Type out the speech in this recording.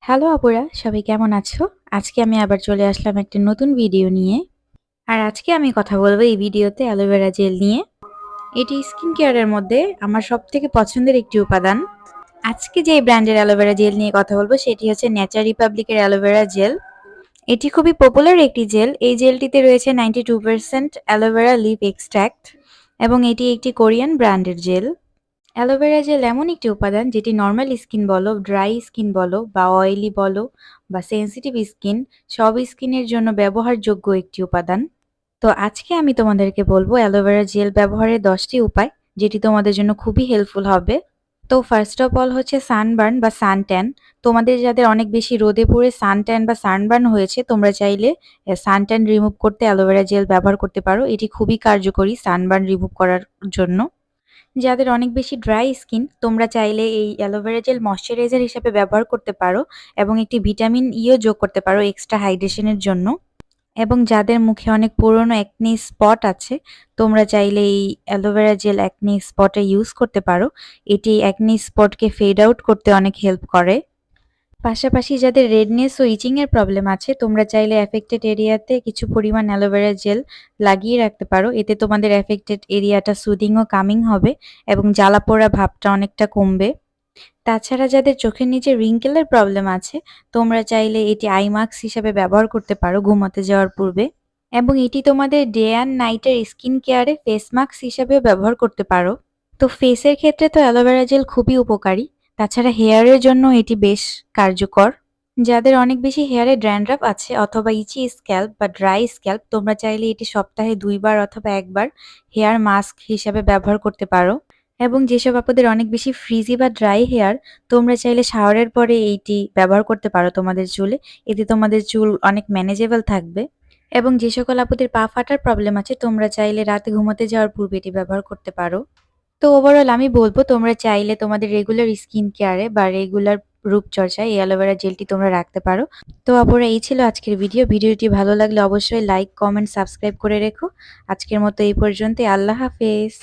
Hello আপুরা, সবাই কেমন আছো? আজকে আমি আবার চলে আসলাম একটা নতুন ভিডিও নিয়ে। আর আজকে আমি কথা বলবো এই ভিডিওতে অ্যালোভেরা জেল নিয়ে। এটি স্কিন কেয়ারের মধ্যে আমার সবথেকে পছন্দের একটি উপাদান। আজকে যে ব্র্যান্ডের অ্যালোভেরা জেল নিয়ে কথা বলবো সেটি হচ্ছে নেচার রিপাবলিকের অ্যালোভেরা জেল। এটি খুবই পপুলার একটি জেল। এই জেলটিতে রয়েছে 92% অ্যালোভেরা লিফ এক্সট্রাক্ট এবং এটি একটি কোরিয়ান ব্র্যান্ডের জেল। অ্যালোভেরা জেল এমন একটি উপাদান যেটি নর্মাল স্কিন বলো, ড্রাই স্কিন বলো বা অয়েলি বলো বা সেনসিটিভ স্কিন, সব স্কিনের জন্য ব্যবহারযোগ্য একটি উপাদান। তো আজকে আমি তোমাদেরকে বলবো অ্যালোভেরা জেল ব্যবহারের 10টি উপায়, যেটি তোমাদের জন্য খুবই হেল্পফুল হবে। তো ফার্স্ট অফ অল হচ্ছে সানবার্ন বা সানট্যান। তোমাদের যাদের অনেক বেশি রোদে পড়ে সানট্যান বা সানবার্ন হয়েছে, তোমরা চাইলে সানট্যান রিমুভ করতে অ্যালোভেরা জেল ব্যবহার করতে পারো। এটি খুবই কার্যকরী সানবার্ন রিমুভ করার জন্য। যাদের অনেক বেশি ড্রাই স্কিন, তোমরা চাইলে এই অ্যালোভেরা জেল ময়শ্চারাইজার হিসেবে ব্যবহার করতে পারো এবং একটি ভিটামিন ইও যোগ করতে পারো এক্সট্রা হাইড্রেশনের জন্য। এবং যাদের মুখে অনেক পুরনো অ্যাকনি স্পট আছে, তোমরা চাইলে এই অ্যালোভেরা জেল অ্যাকনি স্পটে ইউজ করতে পারো। এটি অ্যাকনি স্পটকে ফেড আউট করতে অনেক হেল্প করে। পাশাপাশি যাদের রেডনেস ও ইচিং এর প্রবলেম আছে, তোমরা চাইলে এফেক্টেড এরিয়াতে কিছু পরিমাণ অ্যালোভেরা জেল লাগিয়ে রাখতে পারো। এতে তোমাদের এফেক্টেড এরিয়াটা সুদিং ও কামিং হবে এবং জ্বালা পোড়া ভাবটা অনেকটা কমবে। তাছাড়া যাদের চোখের নিচে রিঙ্কেলের প্রবলেম আছে, তোমরা চাইলে এটি আই মাস্ক হিসেবে ব্যবহার করতে পারো ঘুমাতে যাওয়ার পূর্বে। এবং এটি তোমাদের ডে অ্যান্ড নাইটের স্কিন কেয়ারে ফেস মাস্ক হিসেবেও ব্যবহার করতে পারো। তো ফেসের ক্ষেত্রে তো অ্যালোভেরা জেল খুবই উপকারী। তাছাড়া হেয়ারের জন্য এটি বেশ কার্যকর। যাদের অনেক বেশি হেয়ারে ড্যান্ড্রাফ আছে অথবা ইচি স্ক্যাল্প বা ড্রাই স্ক্যাল্প, তোমরা চাইলে এটি সপ্তাহে 2 বার অথবা 1 বার হেয়ার মাস্ক হিসেবে ব্যবহার করতে পারো। এবং যেসব আপুদের অনেক বেশি ফ্রিজি বা ড্রাই হেয়ার, তোমরা চাইলে শাওয়ারের পরে এইটি ব্যবহার করতে পারো তোমাদের চুলে। এতে তোমাদের চুল অনেক ম্যানেজেবল থাকবে। এবং যে সকল আপুদের পা ফাটার প্রবলেম আছে, তোমরা চাইলে রাতে ঘুমাতে যাওয়ার পূর্বে এটি ব্যবহার করতে পারো। তো ওভারঅল আমি বলবো, তোমরা চাইলে তোমাদের রেগুলার স্কিন কেয়ারে বা রেগুলার রূপচর্চায় এই অ্যালোভেরা জেলটি তোমরা রাখতে পারো। তো আপুরা, এই ছিল আজকের ভিডিওটি ভালো লাগলে অবশ্যই লাইক, কমেন্ট, সাবস্ক্রাইব করে রেখো। আজকের মতো এই পর্যন্তই। আল্লাহ হাফেজ।